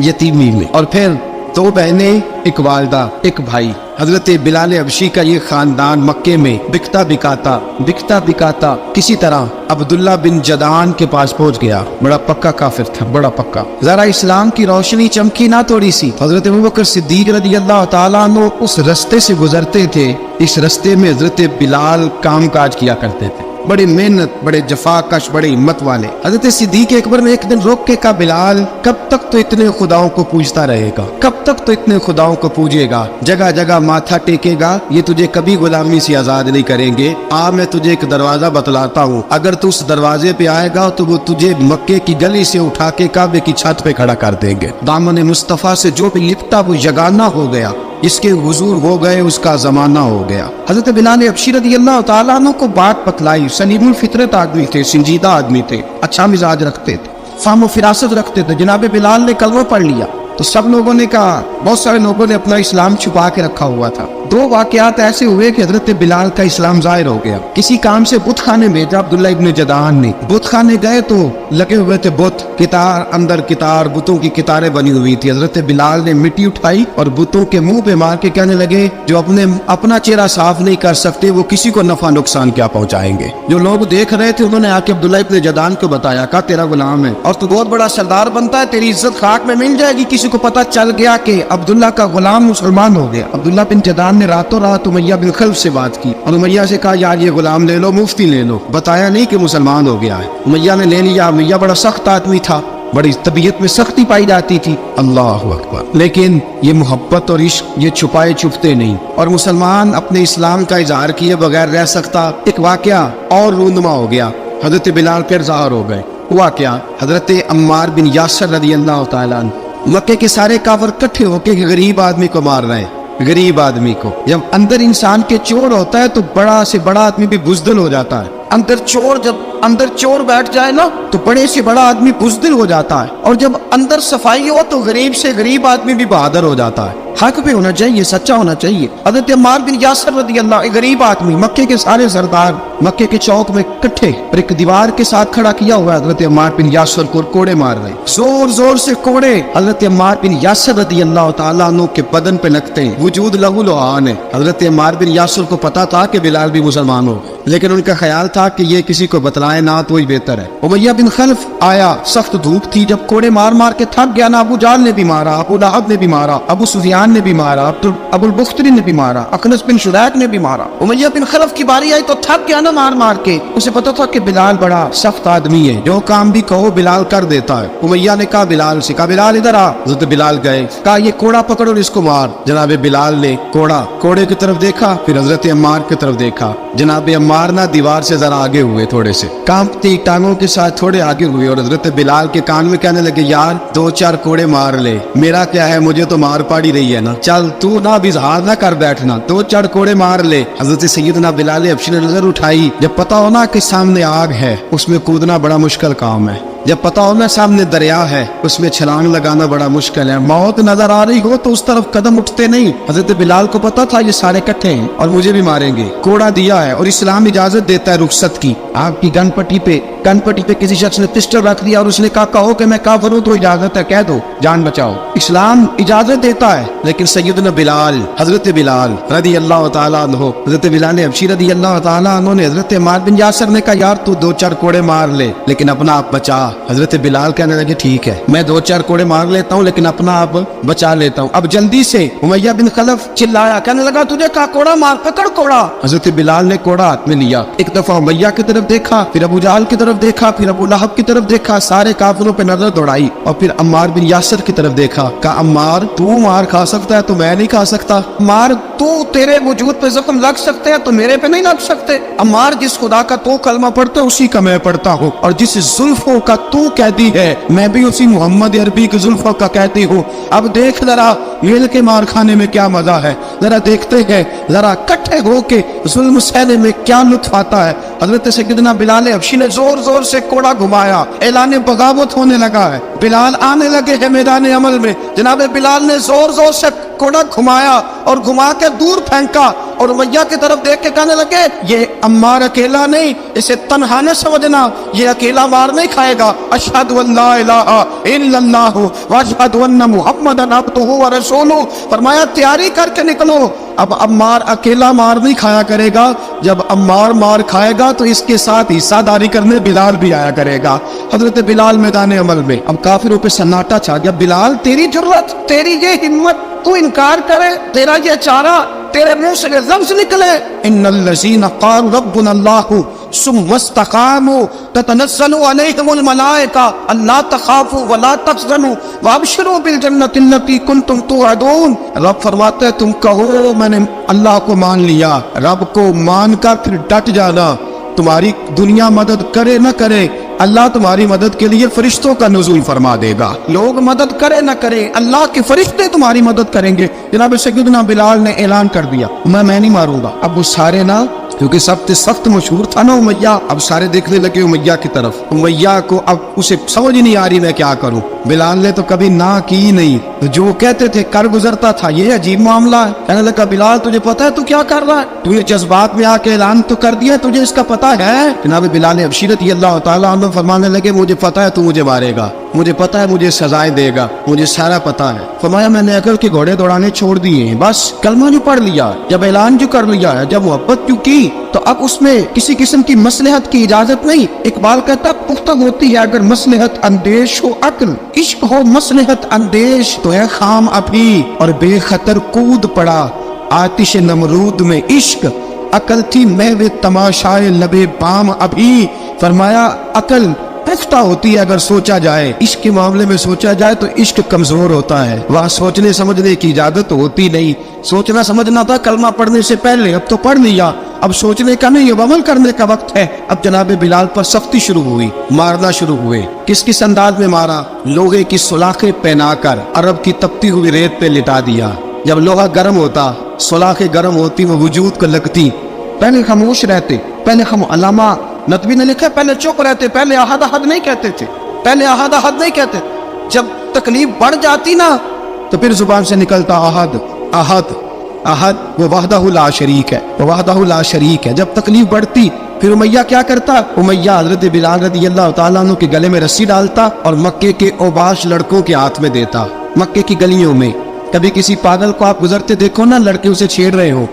यतीमी में, और फिर 2 बहनें, एक वालदा, एक भाई। हजरत बिलाल हबशी का ये खानदान मक्के में बिकता बिकाता किसी तरह अब्दुल्ला बिन जदान के पास पहुंच गया। बड़ा पक्का काफिर था, बड़ा पक्का। जरा इस्लाम की रोशनी चमकी ना थोड़ी सी। हजरत अबू बकर सिद्दीक रज़ी अल्लाह ताला अन्हु उस रास्ते से गुजरते थे। इस रास्ते में हजरत बिलाल काम काज किया करते थे, बड़ी मेहनत, बड़े जफाकश, बड़े हिम्मत वाले। हजरत सिद्दीक अकबर ने एक दिन रोक के कहा, बिलाल कब तक तो इतने खुदाओं को पूजता रहेगा, कब तक तो इतने खुदाओं को पूजेगा, जगह जगह माथा टेकेगा, ये तुझे कभी गुलामी से आजाद नहीं करेंगे। आ मैं तुझे एक दरवाजा बतलाता हूँ, अगर तू उस दरवाजे पे आएगा तो वो तुझे मक्के की गली से उठा के काबे की छत पे खड़ा कर देंगे। दामन मुस्तफा से जो भी लिपटा वो यगाना हो गया, इसके हुजूर हो गए उसका जमाना हो गया। हजरत बिलाल हबशी रज़ियल्लाहु ताला अन्हु को बात बतलाई। सलीमुल फितरत आदमी थे, संजीदा आदमी थे, अच्छा मिजाज रखते थे, फाहम फिरासत रखते थे। जनाब बिलाल ने कलमा पढ़ लिया तो सब लोगों ने कहा, बहुत सारे लोगों ने अपना इस्लाम छुपा के रखा हुआ था। 2 वाकयात ऐसे हुए कि हजरत बिलाल का इस्लाम जाहिर हो गया। किसी काम से बुत खाने भेजा अब्दुल्ला इब्न जदान ने। बुत खाने गए तो लगे हुए थे बुत, कितार अंदर कितार, बुतों की कितारें बनी हुई थी। हजरत बिलाल ने मिट्टी उठाई और बुतों के मुंह पे मार के कहने लगे, जो अपना चेहरा साफ नहीं कर सकते वो किसी को नफा नुकसान क्या पहुंचाएंगे। जो लोग देख रहे थे उन्होंने आके अब्दुल्ला इब्न जदान को बताया, कहा तेरा गुलाम है और तू बहुत बड़ा सरदार बनता है, तेरी इज्जत खाक में मिल जाएगी। किसी को पता चल गया कि अब्दुल्ला का गुलाम मुसलमान हो गया। अब्दुल्ला बिन जदान ने रातों रात उमैया बिन खल्फ से बात की और उमैया से कहा, यार ये गुलाम ले लो, मुफ्ती ले लो। बताया नहीं कि मुसलमान हो गया है। उमैया ने ले लिया। उमैया बड़ा सख्त आदमी था, बड़ी तबीयत में सख्ती पाई जाती थी। अल्लाह अकबर। लेकिन ये मोहब्बत और इश्क ये छुपाए छुपते नहीं, और मुसलमान अपने इस्लाम का इजहार किए बगैर रह सकता। एक वाकया और रूनुमा हो गया, हजरत बिलाल फिर ज़ाहिर हो गए। हुआ क्या, हजरत अम्मार बिन यासर रज़ियल्लाहु ताला अन्हु मक्के के सारे काफिर इकट्ठे होके गरीब आदमी को मार रहे हैं। गरीब आदमी को, जब अंदर इंसान के चोर होता है तो बड़ा से बड़ा आदमी भी बुज़दिल हो जाता है। जब अंदर चोर बैठ जाए ना तो बड़े से बड़ा आदमी बुज़दिल हो जाता है, और जब अंदर सफाई हो तो गरीब से गरीब आदमी भी बहादुर हो जाता है। हक पे होना चाहिए, सच्चा होना चाहिए। हज़रत अम्मार बिन यासर रज़ियल्लाहु अन्हु, गरीब आदमी, मक्के के सारे सरदार मक्के के चौक में इकट्ठे और एक दीवार के साथ खड़ा किया हुआ है। हज़रत अम्मार बिन यासर को कोड़े मार रहे, जोर जोर से कोड़े हज़रत अम्मार बिन यासर रज़ियल्लाहु ताला अन्हु के बदन पे लगते हैं। वजूद लहू लुआन है। हज़रत अम्मार बिन यासर को पता था कि बिलाल भी मुसलमान हो, लेकिन उनका ख्याल था कि ये किसी को बतलाए ना तो ही बेहतर है। उमैया बिन खल्फ आया, सख्त धूप थी, जब कोड़े मार मार के थक गया ना, अबू जाल ने भी मारा, अबू लहब ने भी मारा, अबू सुफियान ने भी मारा, अबुल बुख्तरी ने भी मारा, अखनस बिन शुरैक ने भी मारा। उमैया बिन खल्फ की बारी आई तो थक गया ना मार मार के। उसे पता था कि बिलाल बड़ा सख्त आदमी है, जो काम भी कहो बिलाल कर देता है। उमैया ने कहा बिलाल से, कहा बिलाल इधर आ। हज़रत बिलाल गए, कहा ये कोड़ा पकड़ो और इसको मार। जनाब बिलाल ने कोड़े की तरफ देखा, फिर हज़रत अम्मार की तरफ देखा। जनाब अम्मार ना दीवार से जरा आगे हुए, थोड़े से कांपती टांगों के साथ थोड़े आगे हुए, और हज़रत बिलाल के कान में कहने लगे, यार 2-4 कोड़े मार ले, मेरा क्या है, मुझे तो मार पड़ी रही है ना, चल तू ना भी इज़हार ना कर बैठना, 2-4 कोड़े मार ले। हज़रत सैयदना बिलाल हबशी ने नजर उठाई। जब पता हो ना कि सामने आग है, उसमें कूदना बड़ा मुश्किल काम है। जब पता हो ना सामने दरिया है, उसमें छलांग लगाना बड़ा मुश्किल है। मौत नजर आ रही हो तो उस तरफ कदम उठते नहीं। हजरत बिलाल को पता था ये सारे इकट्ठे हैं और मुझे भी मारेंगे। कोड़ा दिया है और इस्लाम इजाजत देता है रुखसत की। आपकी गनपट्टी पे किसी शख्स ने पिस्टल रख दिया और उसने कहा, कहो कि मैं काफिर हूं तो इजाजत है, कह दो, जान बचाओ। इस्लाम इजाजत देता है। लेकिन सैयदना बिलाल, हजरत बिलाल रज़ियल्लाहु ताला अन्हु, हजरत बिलाल हबशी रज़ियल्लाहु ताला अन्हु ने हजरत अम्मार बिन यासर ने कहा, यार तू 2-4 कोड़े मार ले, लेकिन अपना आप बचा। हजरत बिलाल कहने लगे, ठीक है मैं 2-4 कोड़े मार लेता हूँ, लेकिन अपना आप बचा लेता हूँ। अब जल्दी से उमैया बिन खल्फ चिल्लाया, कहने लगा, तुझे कहा कोड़ा मार, पकड़ कोड़ा। हजरत बिलाल ने कोड़ा हाथ में लिया, एक दफा उमैया की तरफ देखा, फिर अबू जाल की तरफ देखा, फिर अबू लहब की तरफ देखा, सारे काफिरों पे नजर दौड़ाई और फिर अम्मार बिन यासर की तरफ देखा। कहा, अम्मार तू मार खा सकता है तो मैं नहीं खा सकता। अम्मार तू, तेरे वजूद पे जख्म लग सकते हैं तो मेरे पे नहीं लग सकते। अम्मार जिस खुदा का तू कलमा पढ़ता है उसी का मैं पढ़ता हूँ, और जिस जुल्फों का तू कहती है मैं भी उसी मोहम्मद अरबी की जुल्फों का कहती हूँ। अब देख जरा मिल के मार खाने में क्या मजा है, जरा देखते हैं, जरा इकट्ठे होके जुल्म सहने में क्या लुत्फ आता है। हजरत सैयदना बिलाल हबशी ने जोर जोर से कोड़ा घुमाया, ऐलान बगावत होने लगा है, बिलाल आने लगे हैं मैदान अमल में। जनाब बिलाल ने जोर जोर से कोड़ा घुमाया और घुमा के दूर फेंका, اور امیہ کی طرف دیکھ کے کہنے لگے یہ عمار اکیلا نہیں، اسے تنہا نہ سمجھنا، یہ اکیلا مار نہیں کھائے گا، اشہد ان لا الہ الا اللہ واشہد ان محمدن عبدہ ورسولہ۔ فرمایا تیاری کر کے نکلو، اب عمار اکیلا مار نہیں کھایا کرے گا، جب عمار مار کھائے گا تو اس کے ساتھ حصہ داری کرنے بلال بھی آیا کرے گا۔ حضرت بلال میدان عمل میں، اب کافروں پہ سناٹا چھا گیا۔ بلال تیری جرت، تیری یہ ہمت، تو انکار کرے، تیرا یہ چارہ، تیرے منہ سے لفظ نکلے ان الذین قالوا ربنا اللہ ثم استقاموا تتنزل علیہم الملائکہ الا تخافوا ولا تحزنوا وابشروا بالجنۃ التي کنتم توعدون۔ رب فرماتے ہیں تم کہو میں نے اللہ کو مان لیا، رب کو مان کر پھر ڈٹ جانا، تمہاری دنیا مدد کرے نہ کرے اللہ تمہاری مدد کے لیے فرشتوں کا نزول فرما دے گا، لوگ مدد کرے نہ کرے اللہ کے فرشتے تمہاری مدد کریں گے۔ جناب سیدنا بلال نے اعلان کر دیا میں نہیں ماروں گا۔ اب وہ سارے نا، کیونکہ سب سے سخت مشہور تھا نا امیہ، اب سارے دیکھنے لگے امیہ کی طرف۔ امیہ کو اب اسے سمجھ نہیں آ رہی میں کیا کروں، بلال نے تو کبھی نہ کی نہیں، جو کہتے تھے کر گزرتا تھا۔ یہ عجیب معاملہ ہے، کہنے لگا بلال تجھے پتا ہے تو کیا کر رہا ہے، تو یہ جذبات میں آ کے اعلان تو کر دیا، تجھے اس کا پتا ہے؟ جناب بلال حبشی رضی اللہ تعالیٰ عنہ فرمانے لگے مجھے پتا ہے تو مجھے مارے گا، مجھے پتا ہے مجھے سزائیں دے گا، مجھے سارا پتا ہے۔ فرمایا میں نے عقل کے گھوڑے دوڑانے چھوڑ دیے ہیں، بس کلمہ جو پڑھ لیا، جب اعلان جو کر لیا ہے، جب محبت جو کی تو اب اس میں کسی قسم کی مصلحت کی اجازت نہیں۔ اقبال کہتا پختہ ہوتی ہے اگر مصلحت اندیش ہو عقل، عشق ہو مصلحت اندیش تو ہے خام ابھی، اور بے خطر کود پڑا آتش نمرود میں عشق، عقل تھی محو تماشائے لبے بام ابھی۔ فرمایا عقل پختہ ہوتی ہے اگر سوچا جائے، عشق کے معاملے میں سوچا جائے تو عشق کمزور ہوتا ہے، وہاں سوچنے سمجھنے کی اجازت ہوتی نہیں۔ سوچنا سمجھنا تھا کلمہ پڑھنے سے پہلے، اب تو پڑھ لیا، اب سوچنے کا نہیں، اب عمل کرنے کا وقت ہے۔ اب جناب بلال پر سختی شروع ہوئی، مارنا شروع ہوئے۔ کس انداز میں مارا؟ لوہے کی سلاخیں پہنا کر عرب کی تپتی ہوئی ریت پہ لٹا دیا۔ جب لوہا گرم ہوتا، سلاخیں گرم ہوتی، وہ وجود کو لگتی، پہلے خاموش رہتے، پہلے ہم علامہ نتوی نے لکھا پہلے چپ رہتے، پہلے احد احد نہیں کہتے تھے، پہلے احد احد نہیں کہتے، جب تکلیف بڑھ جاتی نا تو پھر زبان سے نکلتا احد احد احد، وہ وحدہ لا شریک ہے، وہ وحدہ لا شریک ہے۔ جب تکلیف بڑھتی پھر امیہ کیا کرتا؟ امیہ حضرت بلال رضی اللہ تعالیٰ عنہ کے گلے میں رسی ڈالتا اور مکے کے اوباش لڑکوں کے ہاتھ میں دیتا۔ مکے کی گلیوں میں کبھی کسی پاگل کو آپ گزرتے دیکھو نا، لڑکے اسے چھیڑ رہے ہو،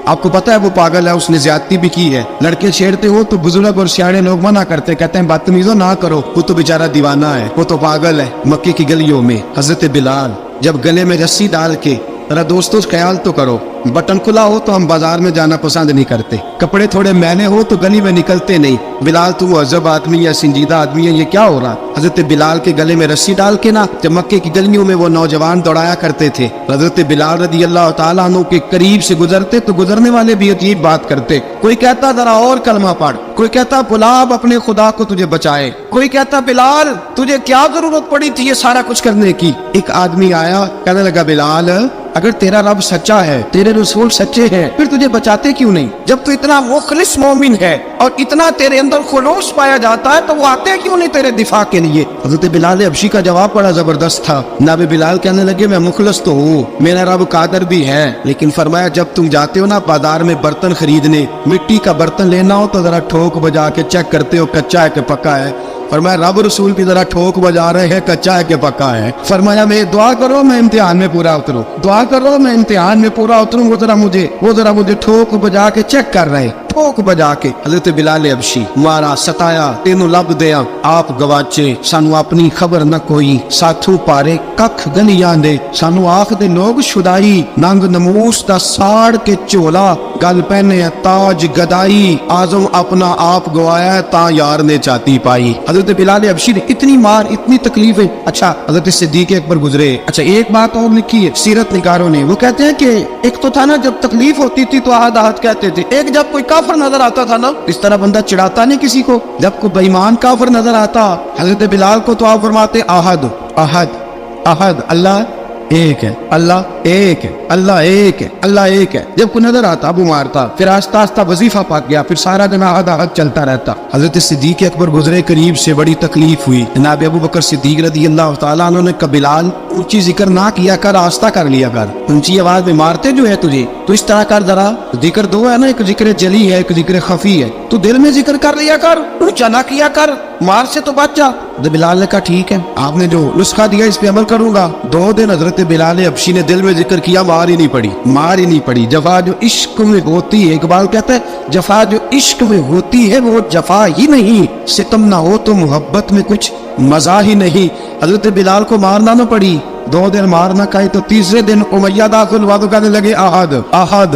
آپ کو پتا ہے وہ پاگل ہے، اس نے زیادتی بھی کی ہے، لڑکے چھیڑتے ہو تو بزرگ اور سیاڑے لوگ منع کرتے، کہتے ہیں بدتمیزوں نہ کرو، وہ تو بیچارہ دیوانہ ہے، وہ تو پاگل ہے۔ مکے کی گلیوں میں حضرت بلال جب گلے میں رسی ڈال کے، ذرا دوستوں خیال تو کرو، بٹن کھلا ہو تو ہم بازار میں جانا پسند نہیں کرتے، کپڑے تھوڑے میلے ہو تو گلی میں نکلتے نہیں۔ بلال تو مہذب آدمی یا سنجیدہ آدمی ہے، یہ کیا ہو رہا؟ حضرت بلال کے گلے میں رسی ڈال کے نا، جب مکے کی گلیوں میں وہ نوجوان دوڑایا کرتے تھے، حضرت بلال رضی اللہ تعالیٰ عنہ کے قریب سے گزرتے تو گزرنے والے بھی عجیب بات کرتے، کوئی کہتا ذرا اور کلمہ پڑھ، کوئی کہتا بلا اب اپنے خدا کو تجھے بچائے، کوئی کہتا بلال تجھے کیا ضرورت پڑی تھی یہ سارا کچھ کرنے کی۔ ایک آدمی آیا کہنے لگا بلال اگر تیرا رب سچا ہے، تیرے رسول سچے ہیں، پھر تجھے بچاتے کیوں نہیں؟ جب تو اتنا مخلص مومن ہے اور اتنا تیرے اندر خلوص پایا جاتا ہے تو وہ آتے کیوں نہیں تیرے دفاع کے لیے؟ حضرت بلال حبشی کا جواب بڑا زبردست تھا۔ جناب بلال کہنے لگے میں مخلص تو ہوں، میرا رب قادر بھی ہے، لیکن فرمایا جب تم جاتے ہو نا بازار میں برتن خریدنے، مٹی کا برتن لینا ہو تو ذرا ٹھوک بجا کے چیک کرتے ہو کچا ہے کہ پکا ہے۔ فرمایا رب رسول بھی ذرا ٹھوک بجا رہے ہیں کچا ہے کہ پکا ہے۔ فرمایا میں دعا کرو میں امتحان میں پورا اتروں، دعا کرو میں امتحان میں پورا اتروں، وہ ذرا مجھے ٹھوک بجا کے چیک کر رہے، ٹھوک بجا کے۔ حضرت بلال حبشی مارا ستایا تینوں لب دیا آپ گواچے، سانو اپنی خبر نہ کوئی، ساتھوں پارے ککھ گلیاں دے، سانو آخ دے لوگ شدائی، ننگ نموس دا ساڑ کے چولا، گل پہنے تاج گدائی، آزم اپنا آپ گوایا ہے تا یار نے چاتی پائی۔ حضرت بلال حبشی نے اتنی مار اتنی تکلیفیں۔ اچھا حضرت صدیق اکبر گزرے۔ اچھا ایک بات اور لکھی ہے سیرت نگاروں نے، وہ کہتے ہیں کہ ایک تو تھا نا جب تکلیف ہوتی تھی تو آہد آہد کہتے تھے، ایک جب کوئی کافر نظر آتا تھا نا اس طرح بندہ چڑھاتا نہیں کسی کو، جب کوئی بے ایمان کافر نظر آتا حضرت بلال کو تو آپ فرماتے آہد احد احد اللہ ایک ہے, اللہ ایک ہے, اللہ ایک ہے, اللہ ایک ہے. جب کوئی نظر آتا ابو مارتا, پھر آہستہ آہستہ وظیفہ پاک گیا, پھر سارا دن آہد آہد چلتا رہتا. حضرت صدیق اکبر گزرے قریب سے, بڑی تکلیف ہوئی. جناب ابو بکر صدیق رضی اللہ تعالیٰ عنہ نے کہا بلال اونچی ذکر نہ کیا کر, آہستہ کر لیا کر, اونچی آواز میں مارتے جو ہے تجھے, تو اس طرح کر ذرا. ذکر دو ہے نا, ایک ذکر جلی ہے, ایک ذکر خفی ہے, تو دل میں ذکر کر لیا کر, اونچا نہ کیا کر, مار سے تو بچ جا. بلال نے کہا ٹھیک ہے, آپ نے جو نسخہ دیا اس پہ عمل کروں گا. 2 دن حضرت بلال حبشی نے دل میں ذکر کیا, مار ہی نہیں پڑی, مار ہی نہیں پڑی. جفا جو عشق میں ہوتی ہے, اقبال کہتا ہے جفا جو عشق میں ہوتی ہے وہ جفا ہی نہیں, ستم نہ ہو تو محبت میں کچھ مزہ ہی نہیں. حضرت بلال کو مارنا نہ پڑی, 2 دن مارنا کہے تو تیسرے دن امیہ داخل ہوا تو کہنے لگے احد احد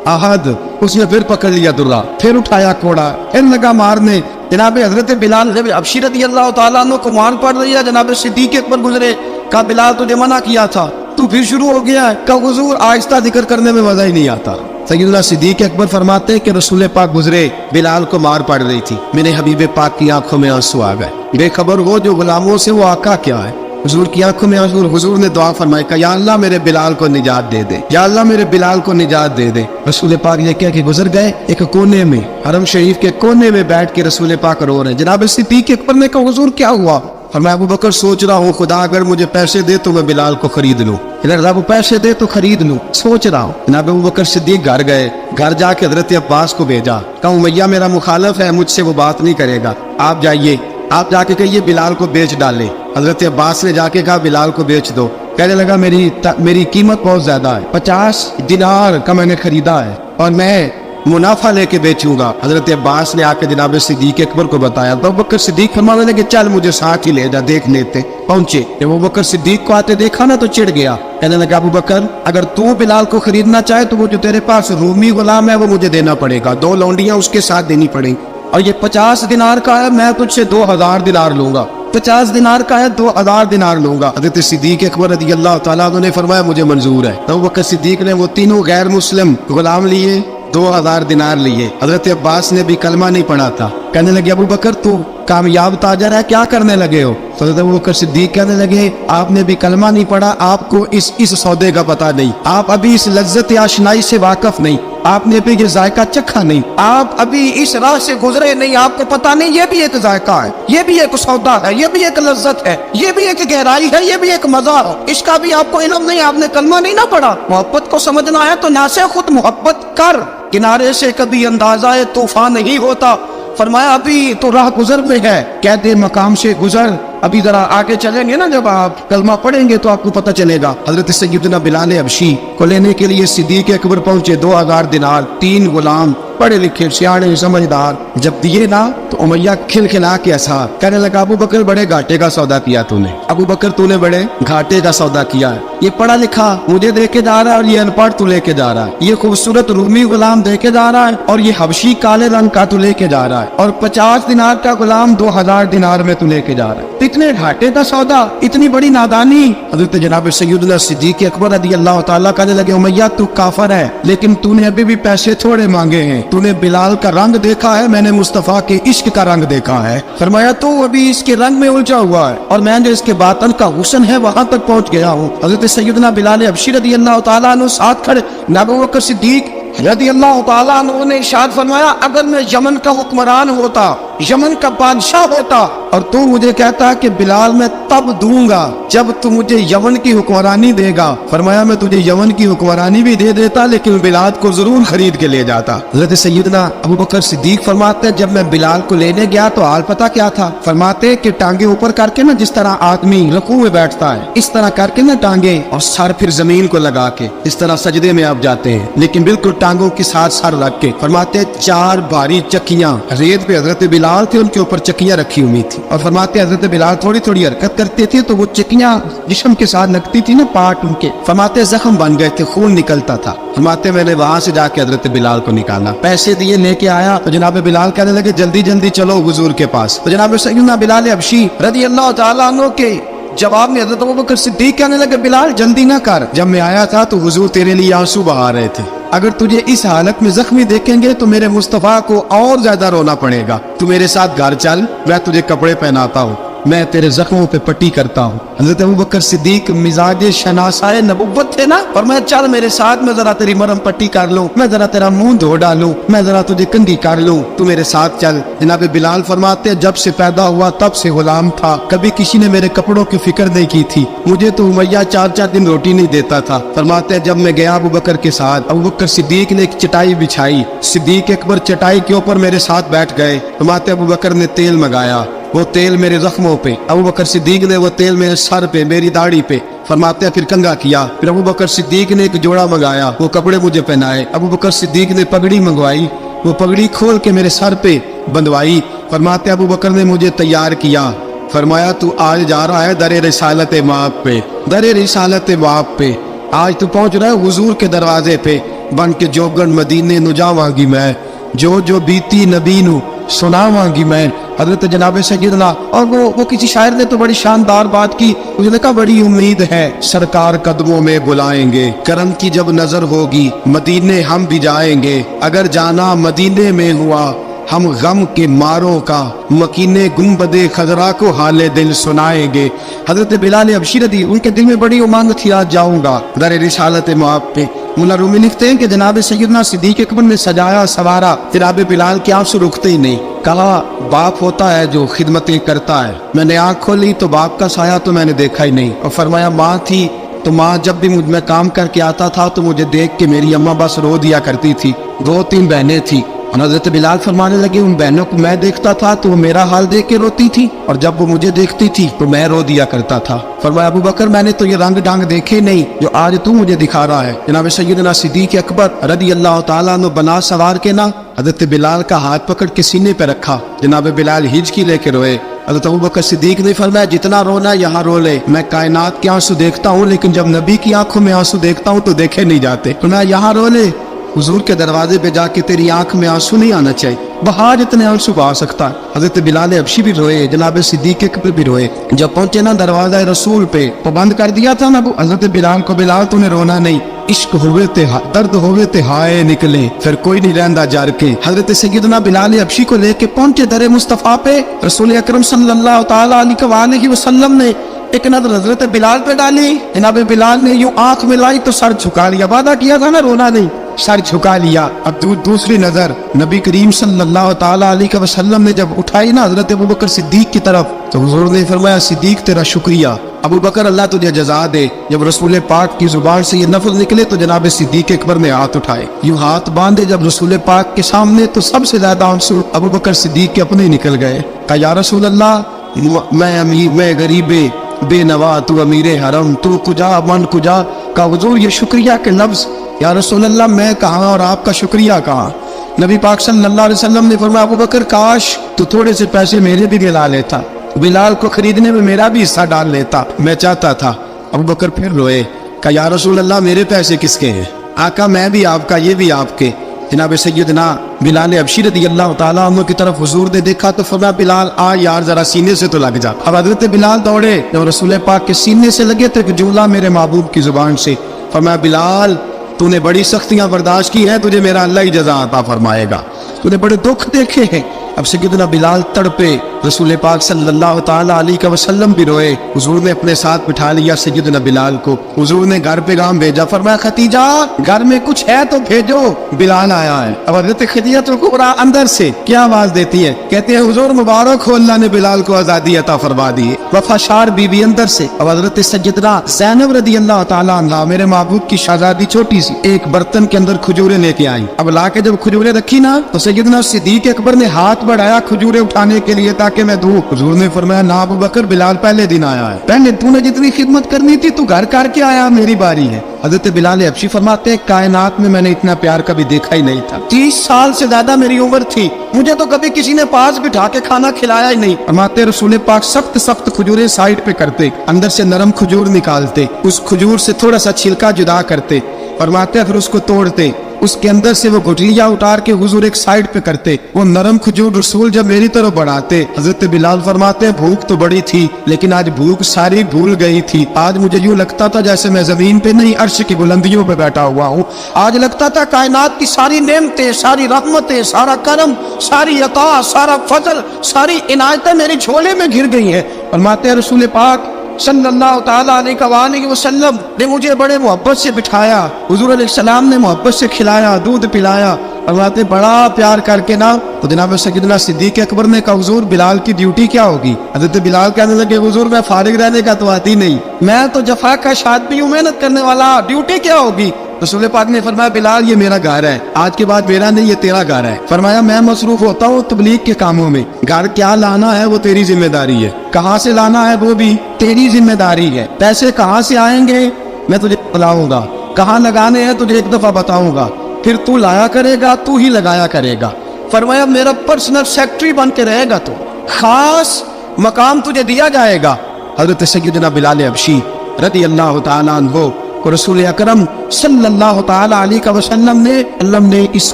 احد. اس نے پھر پکڑ لیا درہ, پھر اٹھایا کوڑا, پھر لگا مارنے. جناب حضرت بلال جب حبشی رضی اللہ تعالیٰ عنہ کو مار پڑ رہی ہے, جناب صدیق اکبر گزرے, کہا بلال تجھے منع کیا تھا, تو پھر شروع ہو گیا ہے. کہا حضور آہستہ ذکر کرنے میں مزہ ہی نہیں آتا. سیدنا صدیق اکبر فرماتے ہیں کہ رسول پاک گزرے, بلال کو مار پڑ رہی تھی, میرے حبیب پاک کی آنکھوں میں آنسو آ گئے. بے خبر ہو جو غلاموں سے وہ آقا کیا ہے. حضور کی آنکھوں میں آنسو. حضور نے دعا فرمائی, کہ یا اللہ میرے بلال کو نجات دے دے, یا اللہ میرے بلال کو نجات دے دے. رسول پاک یہ کہہ کے گزر گئے. ایک کونے میں, حرم شریف کے کونے میں بیٹھ کے رسول پاک رو رہے ہیں. جناب صدیق اکبر نے کہا حضور کیا ہوا؟ فرمایا ابو بکر سوچ رہا ہوں خدا اگر مجھے پیسے دے تو میں بلال کو خرید لوں. ادھر وہ پیسے دے تو خرید لوں, سوچ رہا ہوں. جناب ابو بکر صدیق گھر گئے, گھر جا کے حضرت عباس کو بھیجا, کہا امیہ میرا مخالف ہے, مجھ سے وہ بات نہیں کرے گا, آپ جائیے, آپ جا کے کہیے بلال کو بیچ ڈالے. حضرت عباس نے جا کے کہا بلال کو بیچ دو. کہنے لگا میری قیمت بہت زیادہ ہے, 50 دینار کا میں نے خریدا ہے اور میں منافع لے کے بیچوں گا. حضرت عباس نے آ کے جناب صدیق اکبر کو بتایا تو ابو بکر صدیق فرمانے لگے چل مجھے ساتھ ہی لے جا, دیکھ لیتے. پہنچے, جب ابو بکر صدیق کو آتے دیکھا نا تو چڑ گیا. کہنے لگا ابو بکر اگر تو بلال کو خریدنا چاہے تو وہ جو تیرے پاس رومی غلام ہے وہ مجھے دینا پڑے گا, 2 لونڈیاں اس کے ساتھ دینی پڑیں, اور یہ 50 دینار کا ہے, میں تجھ سے 2000 دینار لوں گا. 50 دینار کا ہے, 2000 دینار لوں گا. حضرت صدیق اکبر رضی اللہ تعالیٰ عنہ نے فرمایا مجھے منظور ہے. تو ابو بکر صدیق نے وہ تینوں غیر مسلم غلام لیے, 2000 دینار لیے. حضرت عباس نے بھی کلمہ نہیں پڑھا تھا. کہنے لگے ابو بکر تو کامیاب تاجر ہے, کیا کرنے لگے ہو؟ حضرت ابو بکر صدیق کہنے لگے آپ نے بھی کلمہ نہیں پڑھا, آپ کو اس سودے کا پتہ نہیں, آپ ابھی اس لذت آشنائی سے واقف نہیں, آپ نے بھی یہ ذائقہ چکھا نہیں, آپ ابھی اس راہ سے گزرے نہیں, آپ کو پتہ نہیں یہ بھی ایک ذائقہ ہے, یہ بھی ایک سودا ہے, یہ بھی ایک لذت ہے, یہ بھی ایک گہرائی ہے, یہ بھی ایک مزہ ہے, اس کا بھی آپ کو علم نہیں, آپ نے کلمہ نہیں نہ پڑھا. محبت کو سمجھنا ہے تو نہ سے خود محبت کر, کنارے سے کبھی اندازہ طوفان نہیں ہوتا. فرمایا ابھی تو راہ گزر میں ہے, کہتے مقام سے گزر, ابھی ذرا آگے چلیں گے نا, جب آپ کلمہ پڑھیں گے تو آپ کو پتہ چلے گا. حضرت سیدنا بلال حبشی کو لینے کے لیے صدیق اکبر پہنچے, 2000 دینار, 3 غلام پڑھے لکھے سیانے سمجھدار. جب دیے نا تو امیہ کھلکھلا کے ہنسا, کہنے لگا ابو بکر بڑے گھاٹے کا سودا کیا تو نے, ابو بکر تو نے بڑے گھاٹے کا سودا کیا ہے. یہ پڑھا لکھا مجھے دے کے جا رہا ہے اور یہ ان پڑھ تو لے کے جا رہا ہے, یہ خوبصورت رومی غلام دے کے جا رہا ہے اور یہ حبشی کالے رنگ کا تو لے کے جا رہا ہے, اور 50 دینار کا غلام 2000 دینار میں تو لے کے جا رہا ہے. اتنے گھاٹے کا سودا, اتنی بڑی نادانی. حضرت جناب سیدنا صدیق اکبر رضی اللہ تعالیٰ کہنے لگے امیہ تو کافر ہے, لیکن تو نے ابھی بھی پیسے تھوڑے مانگے ہیں, تو نے بلال کا رنگ دیکھا ہے, میں نے مصطفیٰ کے عشق کا رنگ دیکھا ہے. فرمایا تو ابھی اس کے رنگ میں الجھا ہوا ہے, اور میں جو اس کے باطن کا حسن ہے وہاں تک پہنچ گیا ہوں. حضرت سیدنا بلال حبشی رضی اللہ تعالیٰ عنہ ساتھ کھڑے. ابو بکر صدیق رضی اللہ تعالیٰ عنہ نے ارشاد فرمایا اگر میں یمن کا حکمران ہوتا, یمن کا بادشاہ ہوتا, اور تو مجھے کہتا کہ بلال میں تب دوں گا جب تو مجھے یمن کی حکمرانی دے گا. فرمایا میں تجھے یمن کی حکمرانی بھی دے دیتا, لیکن بلال کو ضرور خرید کے لے جاتا. حضرت سیدنا ابو بکر صدیق فرماتے جب میں بلال کو لینے گیا تو حال پتہ کیا تھا؟ فرماتے کہ ٹانگیں اوپر کر کے نا, جس طرح آدمی رکوع میں بیٹھتا ہے اس طرح کر کے نا ٹانگیں, اور سر پھر زمین کو لگا کے اس طرح سجدے میں آپ جاتے ہیں, لیکن بالکل ٹانگوں کے ساتھ سر رکھ کے. فرماتے 4 بھاری چکیاں ریت پہ حضرت بلال تھے, ان کے اوپر چکیاں رکھی ہوئی تھی, اور فرماتے حضرت بلال تھوڑی تھوڑی حرکت کرتے تھے تو وہ چکیاں جسم کے ساتھ لگتی تھی نا, پارٹ ان کے. فرماتے زخم بن گئے تھے, خون نکلتا تھا. فرماتے میں نے وہاں سے جا کے حضرت بلال کو نکالا, پیسے دیے, لے کے آیا تو جناب بلال کہنے لگے جلدی جلدی چلو حضور کے پاس. تو جناب سیدنا بلال حبشی رضی اللہ تعالیٰ عنہ کے جواب میں حضرت ابوبکر صدیق کہنے لگے بلال جلدی نہ کر, جب میں آیا تھا تو حضور تیرے لیے آنسو بہا رہے تھے, اگر تجھے اس حالت میں زخمی دیکھیں گے تو میرے مصطفیٰ کو اور زیادہ رونا پڑے گا. تو میرے ساتھ گھر چل, میں تجھے کپڑے پہناتا ہوں, मैं तेरे जख्मों पे पट्टी करता हूँ। हजरत अबू बकर सिद्दीक मिजाज शनासाए नबुव्वत थे ना, और मैं चल मेरे साथ, मैं जरा तेरी मरहम पट्टी कर लूँ, मैं जरा तेरा मुंह धो डालूं, मैं जरा तुझे कंघी कर लूँ, तू मेरे साथ चल। जनाब बिलाल फरमाते जब से पैदा हुआ तब से गुलाम था, कभी किसी ने मेरे कपड़ों की फिक्र नहीं की थी, मुझे तो उमैया 4-4 दिन रोटी नहीं देता था। फरमाते जब मैं गया अबू बकर के साथ, अबू बकर सिद्दीक ने एक चटाई बिछाई, सिद्दीक अकबर चटाई के ऊपर मेरे साथ बैठ गए। फरमाते अबू बकर ने तेल मंगाया, वो तेल मेरे जख्मों पे, अबू बकर सिद्दीक ने वो तेल मेरे सर पे, मेरी दाढ़ी पे, फरमाते फिर कंघा किया। फिर अबू बकर सिद्दीक ने एक जोड़ा मंगाया, वो कपड़े मुझे पहनाए। अबू बकर सिद्दीक ने पगड़ी मंगवाई, वो पगड़ी खोल के मेरे सर पे बंधवाई। फरमाते अबू बकर ने मुझे तैयार किया, फरमाया तू आज जा रहा है दरे रिसालत माप पे, दरे रिसालत माप पे, आज तू पहुंच रहा है हुजूर के दरवाजे पे, बन के जोगन मदीने नु जावांगी मैं, जो बीती नबी नु सुनावांगी मैं। हजरत जनाब सैयदना, और वो किसी शायर ने तो बड़ी शानदार बात की, उसने कहा बड़ी उम्मीद है सरकार कदमों में बुलाएंगे, करम की जब नजर होगी मदीने हम भी जाएंगे, अगर जाना मदीने में हुआ हम गम के मारों का, मकीने गुंबदे खजरा को हाले दिल सुनाएंगे। हजरत बिलाल हबशी रदी, उनके दिल में बड़ी उमंग थी आज जाऊंगा दर रिसालत माप पे। मुल्ला रूमी लिखते हैं कि जनाब सैयदना सिद्दीक अकबर ने सजाया सवारा, जनाब बिलाल के आंसू रुकते ही नहीं। कहा बाप होता है जो खिदमतें करता है। मैंने आंख खोली तो बाप का साया तो मैंने देखा ही नहीं, और फरमाया माँ थी तो माँ जब भी मुझ में काम करके आता था तो मुझे देख के मेरी अम्मा बस रो दिया करती थी। 2-3 बहनें थी, और हजरत बिलाल फरमाने लगे उन बहनों को मैं देखता था तो वो मेरा हाल देख के रोती थी, और जब वो मुझे देखती थी तो मैं रो दिया करता था। फरमाया अबू बकर मैंने तो ये रंग ढंग देखे नहीं जो आज तू मुझे दिखा रहा है। जनाब सैयदना सिद्दीक अकबर रदी अल्लाह ताला अन्हु बना सवार के ना हजरत बिलाल का हाथ पकड़ के सीने पे रखा। जनाब बिलाल हिचकी लेके रोए। हजरत अबू बकर सिद्दीक ने फरमाया जितना रोना यहाँ रो ले, मैं कायनात के आंसू देखता हूँ लेकिन जब नबी की आंखों में आंसू देखता हूँ तो देखे नहीं जाते। फरमाया यहाँ रो ले, हुजूर के दरवाजे पे जाके तेरी आंख में आंसू नहीं आना चाहिए, बहा जितने आंसू बहा सकता है। हजरत बिलाल हबशी भी रोए, जनाब सिद्दीक अकबर भी रोए। जब पहुंचे ना दरवाजा रसूल पे तो बंद कर दिया था ना हजरत बिलाल को, बिलाल तूने रोना नहीं, इश्क होवे ते दर्द होवे ते हाय निकले, फिर कोई नहीं रहंदा जार के। हजरत सैयदना बिलाल हबशी को लेके पहुंचे दरे मुस्तफा पे। रसूल अकरम सल्लल्लाहु ताला अलैहि वसल्लम ने एक नजर हजरत बिलाल पे डाली। जनाब बिलाल ने यूं आंख मिलाई तो सर झुका लिया, वादा किया था ना रोना नहीं, सर झुका लिया। अब दूसरी नजर नबी करीम सल्लल्लाहु ताला अलैहि वसल्लम ने जब उठाई ना हजरत अबू बकर सिद्दीक की तरफ, तो हुजूर ने फरमाया सिद्दीक तेरा शुक्रिया, अबू बकर अल्लाह तुझे जजा दे। जब रसूल पाक की जुबान से ये लफ्ज निकले तो जनाब सिद्दीक अकबर ने हाथ उठाए, यूं हाथ बांधे जब रसूल पाक के सामने, तो सबसे ज्यादा आंसू अबू बकर सिद्दीक के अपने निकल गए। कहा या रसूल अल्लाह मैं अमीर, मैं गरीबे बेनवा, तू अमीरे हरम, तू कुजा मन कुजा। का हुजूर ये शुक्रिया के लफ्ज, या रसूल अल्लाह मैं कहाँ और आपका शुक्रिया कहाँ। नबी पाक सल्लल्लाहु अलैहि वसल्लम ने फरमाया अबू बकर काश तू थोड़े से पैसे मेरे भी दिला लेता, बिलाल को खरीदने में मेरा भी हिस्सा डाल लेता, मैं चाहता था। अबू बकर फिर रोए, कहा या रसूल अल्लाह मेरे पैसे किसके हैं? आका मैं भी आपका, ये भी आपके। जनाब सैयदना बिलाल हबशी रदी अल्लाह ताला अन्हु की तरफ हुजूर ने देखा तो फरमाया बिलाल आ यार जरा सीने से तो लग जा। अब हजरत बिलाल दौड़े, जब रसूल पाक के सीने से लगे तो एक जुमला मेरे महबूब की जुबान से, फरमाया बिलाल तूने बड़ी सख्तियां बर्दाश्त की है, तुझे मेरा अल्लाह ही जज़ा अता फरमाएगा, तूने बड़े दुख देखे हैं। अब सैयदना बिलाल तड़पे, रसूल पाक सल्लल्लाहु ताला अलैहि वसल्लम भी रोए। हुजूर ने अपने साथ बिठा लिया सैयदना बिलाल को, हुजूर ने घर पैगाम भेजा, फरमाया खतीजा घर में कुछ है तो भेजो, बिलाल आया है। अब हजरत खदीजा तो कुबरा अंदर से क्या आवाज देती है, कहते हैं हुजूर मुबारक हो, अल्लाह ने बिलाल को आजादी अता फरमा दी है। वफाशार बीबी अंदर से। अब हजरत सैयदना ज़ैनब रदी अल्लाह ताला अन्हा मेरे महबूब की शहजादी छोटी सी एक बर्तन के अंदर खजूरें लेके आई। अब लाके जब खजूरें रखी ना तो सैयदना सिद्दीक अकबर ने हाथ बढ़ाया खजूरें उठाने के लिए ताकि मैं दूं। हुजूर ने फरमाया ना अबू बकर, बिलाल पहले दिन आया है, पहले तूने जितनी खिदमत करनी थी तू घर करके आया, मेरी बारी है। हजरत बिलाल हबशी फरमाते हैं कायनात में मैंने इतना प्यार कभी देखा ही नहीं था। 30 साल से ज्यादा मेरी उम्र थी, मुझे तो कभी किसी ने पास बिठा के खाना खिलाया ही नहीं। फरमाते रसूल पाक सख्त सख्त खजूरें साइड पे करते, अंदर से नरम खजूर निकालते, उस खजूर से थोड़ा सा छिलका जुदा करते, फरमाते फिर उसको तोड़ते, اس کے اندر سے وہ گٹلیاں اتار کے حضور ایک سائڈ پہ کرتے. وہ نرم کھجور رسول جب میری طرف بڑھاتے, حضرت بلال فرماتے ہیں بھوک تو بڑی تھی لیکن آج بھوک ساری بھول گئی تھی. آج مجھے یوں لگتا تھا جیسے میں زمین پہ نہیں عرش کی بلندیوں پہ بیٹھا ہوا ہوں. آج لگتا تھا کائنات کی ساری نعمتیں, ساری رحمتیں, سارا کرم, ساری عطا, سارا فضل, ساری عنایتیں میری جھولے میں گر گئی ہیں. فرماتے ہیں رسول پاک صلی اللہ تعالیٰ علیہ وسلم نے مجھے بڑے محبت سے بٹھایا, حضور علیہ السلام نے محبت سے کھلایا, دودھ پلایا. فرماتے بڑا پیار کر کے نا تو جناب سیدنا صدیق اکبر نے کہا حضور بلال کی ڈیوٹی کیا ہوگی؟ حضرت بلال کہنے لگے حضور میں فارغ رہنے کا تو آتی نہیں, میں تو جفا کا شادی ہوں, محنت کرنے والا, ڈیوٹی کیا ہوگی؟ رسول پاک نے فرمایا بلال یہ میرا گھر ہے, آج کے بعد میرا نہیں یہ تیرا گھر ہے. فرمایا میں مصروف ہوتا ہوں تبلیغ کے کاموں میں, گھر کیا لانا ہے وہ تیری ذمہ داری ہے, کہاں سے لانا ہے وہ بھی تیری ذمہ داری ہے, پیسے کہاں سے آئیں گے میں تجھے بتلاؤں گا, کہاں لگانے ہیں تجھے ایک دفعہ بتاؤں گا, پھر تو لایا کرے گا, تو ہی لگایا کرے گا. فرمایا میرا پرسنل سیکٹری بن کے رہے گا, تو خاص مقام تجھے دیا جائے گا. حضرت سیدنا بلال حبشی رضی اللہ تعالیٰ عنہ کو رسول اکرم صلی اللہ تعالیٰ علیہ وسلم نے اس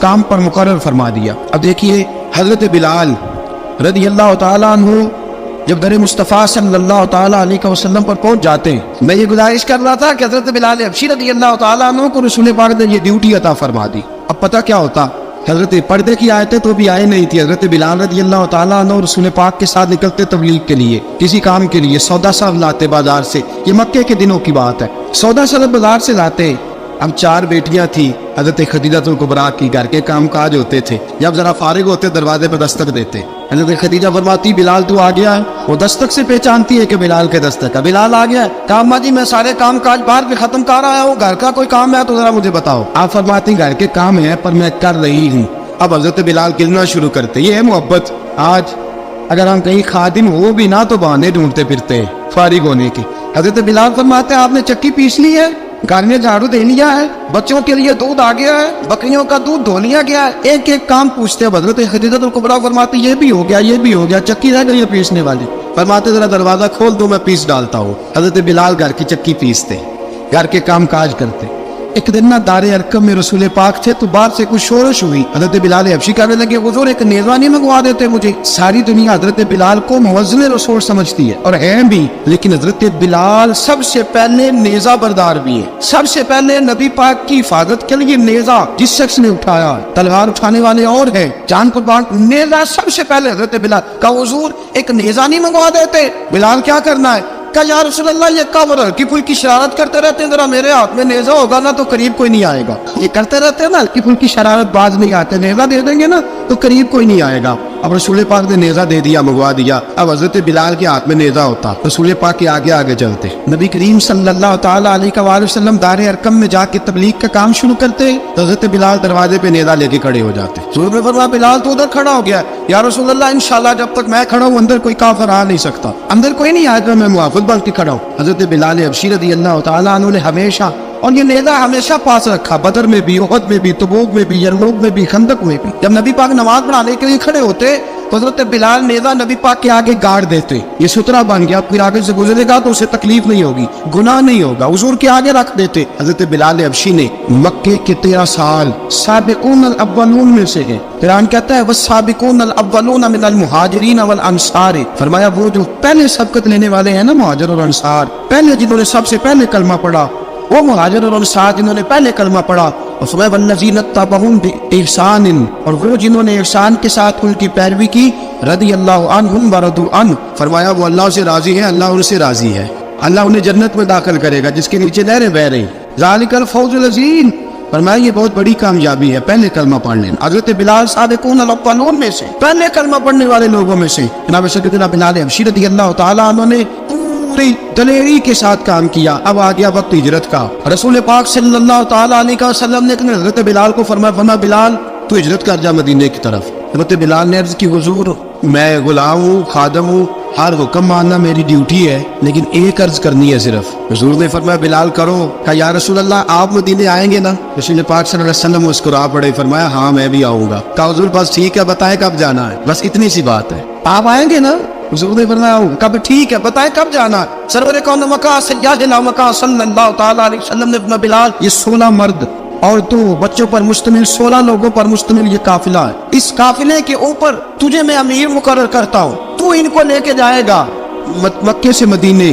کام پر مقرر فرما دیا. اب دیکھیے حضرت بلال رضی اللہ تعالیٰ عنہ جب در مصطفیٰ صلی اللہ تعالیٰ علیہ وسلم پر پہنچ جاتے ہیں, میں یہ گزارش کر رہا تھا کہ حضرت بلال حبشی رضی اللہ تعالیٰ عنہ کو رسول پاک نے یہ ڈیوٹی عطا فرما دی. اب پتہ کیا ہوتا, حضرت پردے کی آیتیں تو بھی آئے نہیں تھی. حضرت بلال رضی اللہ تعالیٰ عنہ رسول پاک کے ساتھ نکلتے تبلیغ کے لیے, کسی کام کے لیے, سودا صاحب لاتے بازار سے, یہ مکے کے دنوں کی بات ہے, سودا صاحب بازار سے لاتے. اب 4 بیٹیاں تھی حضرت خدیجہ الکبریٰ کی, گھر کے کام کاج ہوتے تھے, جب ذرا فارغ ہوتے دروازے پہ دستک دیتے. حضرت خدیجہ فرماتی بلال تو آ گیا ہے, وہ دستک سے پہچانتی ہے کہ بلال کے دستک ہے, بلال آ گیا ہے. کہا اماں جی میں سارے کام کاج باہر پہ ختم کر رہا ہوں, گھر کا کوئی کام ہے تو ذرا مجھے بتاؤ. آپ فرماتی گھر کے کام ہے پر میں کر رہی ہوں. اب حضرت بلال گرنا شروع کرتے, یہ ہے محبت. آج اگر ہم کہیں خادم ہو بھی نہ تو بہانے ڈھونڈتے پھرتے ہیں فارغ ہونے کی. حضرت بلال فرماتے ہیں آپ نے چکی پیس لی ہے, گھر میں جھاڑو دے لیا ہے, بچوں کے لیے دودھ آ گیا ہے, بکریوں کا دودھ دھو لیا گیا ہے, ایک ایک کام پوچھتے ہیں. حضرت خدیجہ الکبریٰ فرماتی یہ بھی ہو گیا, یہ بھی ہو گیا, چکی رہ گئی ہے پیسنے والی. فرماتے ذرا دروازہ کھول دو میں پیس ڈالتا ہوں. حضرت بلال گھر کی چکی پیستے, گھر کے کام کاج کرتے. ایک دن نہ دار ارقم میں رسول پاک تھے تو باہر سے کچھ شورش ہوئی. حضرت بلال حبشی کہنے لگے حضور ایک نیزہ نہیں منگوا دیتے مجھے؟ ساری دنیا حضرت بلال کو موزن رسول سمجھتی ہے اور ہیں بھی, لیکن حضرت بلال سب سے پہلے نیزہ بردار بھی ہے. سب سے پہلے نبی پاک کی حفاظت کے لیے نیزہ جس شخص نے اٹھایا, تلوار اٹھانے والے اور ہیں, جان قربان, نیزہ سب سے پہلے حضرت بلال. کہا حضور ایک نیزہ نہیں منگوا دیتے؟ بلال کیا کرنا ہے؟ کہ یا رسول اللہ یہ کب ہلکی پھلکی شرارت کرتے رہتے ہیں, ذرا میرے ہاتھ میں نیزہ ہوگا نا تو قریب کوئی نہیں آئے گا. یہ کرتے رہتے ہیں نا ہلکی پھلکی شرارت, باز نہیں آتے, نیزہ دے دیں گے نا تو قریب کوئی نہیں آئے گا. اب رسول پاک نے نیزہ دے دیا, منگوا دیا. اب حضرت بلال کے ہاتھ میں نیزہ ہوتا, رسول پاک کے آگے آگے چلتے. نبی کریم صلی اللہ تعالیٰ علیہ وآلہ وسلم دار ارقم میں جا کے تبلیغ کا کام شروع کرتے, تو حضرت بلال دروازے پہ نیزہ لے کے کھڑے ہو جاتے. رسول نے فرمایا بلال تو ادھر کھڑا ہو گیا, یا رسول اللہ انشاءاللہ جب تک میں کھڑا ہوں اندر کوئی کافر آ نہیں سکتا, اندر کوئی نہیں آئے گا, میں محافظ بن کے کھڑا ہوں. حضرت بلال حبشی رضی اللہ تعالیٰ عنہ نے ہمیشہ, اور یہ نیزہ ہمیشہ پاس رکھا, بدر میں بھی, احد میں بھی, تبوک میں بھی, یرموک میں بھی, خندق میں بھی. جب نبی پاک نماز پڑھانے کے لیے کھڑے ہوتے تو حضرت بلال نیزہ نبی پاک کے آگے گاڑ دیتے. یہ سترہ بن گیا, پھر آگے سے گزرے گا تو اسے تکلیف نہیں ہوگی, گناہ نہیں ہوگا, حضور کے آگے رکھ دیتے. حضرت بلال حبشی نے مکے کے 13 سال سابقون الاولون میں سے ہیں. قرآن کہتا ہے والسابقون الاولون من المہاجرین والانصار. فرمایا وہ جو پہلے سبقت لینے والے ہیں نا مہاجر اور انصار, پہلے جنہوں نے سب سے پہلے کلمہ پڑھا, وہ مہاجر اور انصار جنہوں نے پہلے کلمہ پڑھا. اور فرمایا والذین اتبعوہم بإحسان, اور وہ جنہوں نے احسان کے ساتھ ان کی پیروی کی, رضی اللہ عنہم ورضوا عنہ. فرمایا وہ اللہ سے راضی ہے, اللہ ان سے راضی ہے, اللہ انہیں جنت میں داخل کرے گا جس کے نیچے نہریں بہ رہی. ذالک الفوز العظیم. فرمایا یہ بہت بڑی کامیابی ہے پہلے کلمہ پڑھ لینا. حضرت بلال سابقون الاولون میں سے, پہلے کلمہ پڑھنے والے لوگوں میں سے. جناب سیدنا بلال حبشی رضی اللہ تعالیٰ عنہ نے پوری دلیری کے ساتھ کام کیا. اب آ گیا وقت ہجرت کا. رسول پاک صلی اللہ تعالیٰ علیہ وسلم نے حضرت بلال کو فرمایا بلال تو ہجرت کر جا مدینے کی طرف. حضرت بلال نے عرض کی حضور میں غلام ہوں, خادم ہوں, ہر حکم ماننا میری ڈیوٹی ہے, لیکن ایک عرض کرنی ہے صرف. حضور نے فرمایا بلال کرو. کہا یا رسول اللہ آپ مدینے آئیں گے نا؟ رسول پاک صلی اللہ علیہ وسلم مسکرا پڑے, فرمایا ہاں میں بھی آؤں گا. کہا حضور بس ٹھیک ہے بتائیں کب جانا ہے, بس اتنی سی بات ہے, آپ آئیں گے نا؟ حضور نے فرمایا کب ٹھیک ہے بتائیں کب جانا ہے. سرور کون مکہ سیدنا مکہ صلی اللہ تعالیٰ علیہ وسلم نے اپنا بلال یہ 16 مرد औरतों बच्चों पर मुश्तमिल 16 लोगों पर मुश्तमिल ये काफिला है। इस काफिले के ऊपर तुझे मैं अमीर मुकर्रर करता हूँ, तू इनको लेके जाएगा मक्के से मदीने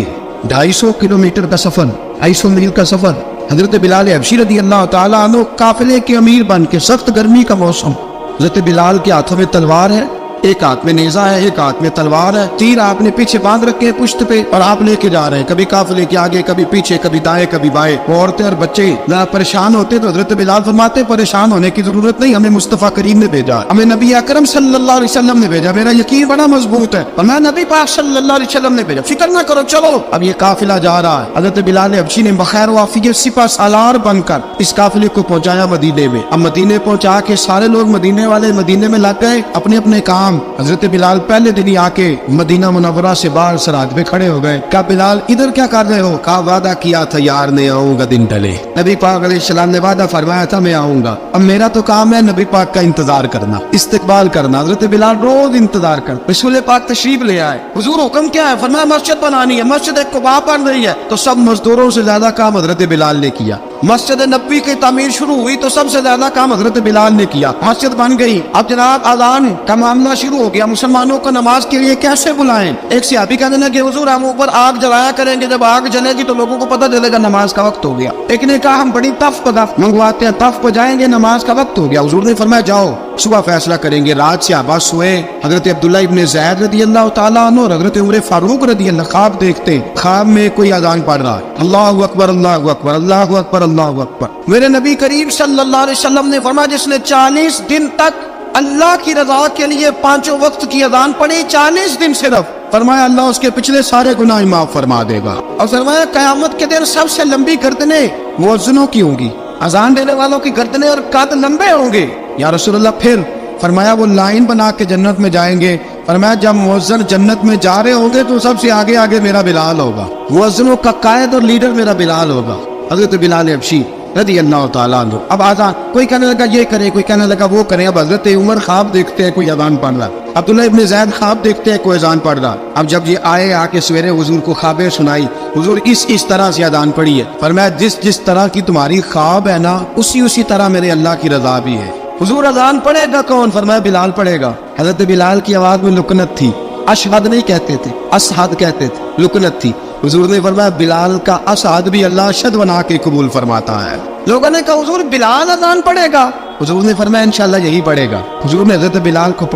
250 किलोमीटर का सफर, 250 मील का सफर। हजरत बिलाल हबशी रदी अल्लाह ताला अन्हु काफिले के अमीर बन के, सख्त गर्मी का मौसम, हजरत बिलाल के हाथों में तलवार है, एक हाथ में नेजा है, एक हाथ में तलवार है, तीर आपने पीछे बांध रखे हैं पुश्त पे और आप लेके जा रहे हैं, कभी काफिले के आगे, कभी पीछे, कभी दाएं कभी बाएं। वो औरतें और बच्चे ना परेशान होते तो हजरत बिलाल फरमाते परेशान होने की जरूरत नहीं, हमें मुस्तफा करीम ने भेजा, हमें नबी अकरम सल्लल्लाहु अलैहि वसल्लम ने भेजा, मेरा यकीन बड़ा मजबूत है और मैं नबी पाक सल्लल्लाहु अलैहि वसल्लम ने भेजा, फिक्र ना करो चलो। अब ये काफिला जा रहा है, हजरत बिलाल हबशी ने बखैर वाफियत सिपा सालार बनकर इस काफिले को पहुंचाया मदीने में। अब मदीने पहुंचा के सारे लोग मदीने वाले मदीने में लग गए अपने अपने काम। हजरत बिलाल पहले दिन ही आके मदीना मुनव्वरा से बाहर सराद पे खड़े हो गए। कहा बिलाल इधर क्या कर रहे हो? कहा वादा किया था यार ने आऊंगा दिन ढले, नबी पाक अलैहिस्सलाम ने वादा फरमाया था मैं आऊंगा, अब मेरा तो काम है नबी पाक का इंतजार करना, इस्तकबाल करना। हजरत बिलाल रोज इंतजार कर, रसूल पाक तशरीफ ले आए, हुजूर हुक्म क्या है? फरमाया मस्जिद बनानी है, मस्जिद एक कुबा बन रही है। तो सब मजदूरों से ज्यादा काम हजरत बिलाल ने किया। मस्जिद नबी की तामीर शुरू हुई तो सबसे ज्यादा काम हजरत बिलाल ने किया, मस्जिद बन गई। अब जनाब अजान का मामला शुरू हो गया, मुसलमानों को नमाज के लिए कैसे बुलाएं? एक सहाबी कहने लगे हुजूर हम ऊपर आग जलाया करेंगे, जब आग जलेगी तो लोगों को पता चलेगा नमाज का वक्त हो गया। एक ने कहा हम बड़ी तफ मंगवाते हैं, तफ बजाएंगे, नमाज का वक्त हो गया। हुजूर ने फरमाया जाओ सुबह फैसला करेंगे। रात से आबाद सोए, हजरत अब्दुल्ला इब्ने ज़ैद रदी अल्लाह ताला अन्हु और हजरत उमर फारूक रदी अल्लाह ख्वाब देखते, ख्वाब में कोई अजान पढ़ रहा है, अल्लाहु अकबर अल्लाहु अकबर अल्लाहु अकबर अल्लाहु अकबर। मेरे नबी करीम सल्लल्लाहु अलैहि वसल्लम ने फरमाया जिसने 40 दिन तक अल्लाह की रजा के लिए 5 वक्त की अजान पढ़ी, 40 दिन सिर्फ, फरमाया अल्लाह उसके पिछले सारे गुनाह माफ फरमा देगा। और फरमाया कयामत के दिन सबसे लंबी गर्दनें मुअज्जिनों की होंगी, अजान देने वालों की गर्दनें और कद लंबे होंगे। या रसूलल्लाह फिर फरमाया वो लाइन बना के जन्नत में जाएंगे। फरमाया जब मुअज्जिन जन्नत में जा रहे होंगे तो सबसे आगे आगे मेरा बिलाल होगा, मुअज्जिनों का कायद और लीडर मेरा बिलाल होगा, हजरत बिलाल हबशी रदी अल्लाह ताला अन्हु। अब आजान कोई कहने लगा ये करें, कोई कहने लगा वो करें। अब हजरत उमर ख्वाब देखते हैं कोई अजान पढ़ रहा, अब्दुल्ला इब्ने ज़ैद ख्वाब देखते हैं कोई अजान पढ़ रहा। अब जब ये आए आके सवेरे हुजूर को ख्वाबें सुनाई, हुजूर इस तरह से अजान पढ़ी है। फरमाया जिस तरह की तुम्हारी ख्वाब है ना उसी तरह मेरे अल्लाह की रजा भी है। हुजूर अजान पढ़ेगा कौन? फरमाया बिलाल पढ़ेगा। हजरत बिलाल की आवाज में लुकनत थी, अशहद नहीं कहते थे, असहद कहते थे, लुकनत थी। हुजूर ने फरमाया बिलाल का असहद भी अल्लाह अशहद बना के कबूल फरमाता है। लोगों ने कहा हुजूर बिलाल अजान पढ़ेगा? हुजूर ने फरमाया इंशाल्लाह यही पढ़ेगा। हुजूर ने हजरत बिलाल को